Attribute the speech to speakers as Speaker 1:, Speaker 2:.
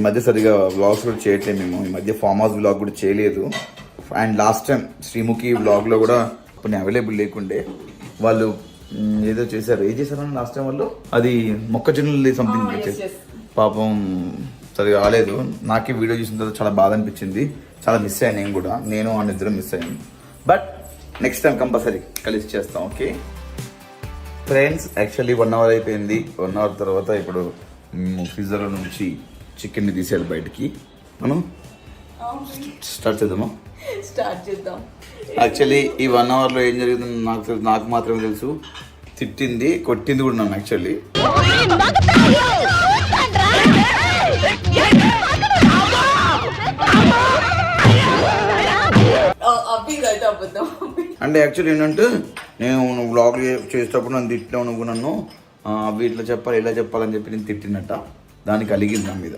Speaker 1: ఈ మధ్య సరిగా వ్లాగ్స్ కూడా చేయట్లేదు మేము. ఈ మధ్య ఫామ్ హౌస్ వ్లాగ్ కూడా చేయలేదు. అండ్ లాస్ట్ టైం శ్రీముఖి వ్లాగ్లో కూడా కొన్ని అవైలబుల్ లేకుండే. వాళ్ళు ఏదో చేశారు. ఏం చేశారని లాస్ట్ టైం వాళ్ళు అది మొక్కజొన్నలు సంథింగ్ చేశారు. పాపం సరిగా రాలేదు. నాకే వీడియో చూసిన తర్వాత చాలా బాధ అనిపించింది. చాలా మిస్ అయ్యాను నేను కూడా. నేను ఆ నిద్ర మిస్ అయ్యాను. బట్ నెక్స్ట్ టైం కంపల్సరీ కలిసి చేస్తాం. ఓకే ఫ్రెండ్స్, యాక్చువల్లీ 1 hour అయిపోయింది. 1 hour తర్వాత ఇప్పుడు ఫ్రీజర్లో నుంచి చికెన్ని తీసేయాలి బయటికి. మనం స్టార్ట్ చేద్దాం. యాక్చువల్లీ ఈ 1 hourలో ఏం జరుగుతుంది నాకు మాత్రమే తెలుసు. తిట్టింది, కొట్టింది కూడా నన్ను. యాక్చువల్లీ అంటే యాక్చువల్లీ ఏంటంటే నేను వ్లాగ్ చేసేటప్పుడు నన్ను తిట్టినావు, నువ్వు నన్ను వీటిలో చెప్పాలి ఇలా చెప్పాలని చెప్పి నేను తిట్టినట్ట. దానికి అలిగింది నా మీద.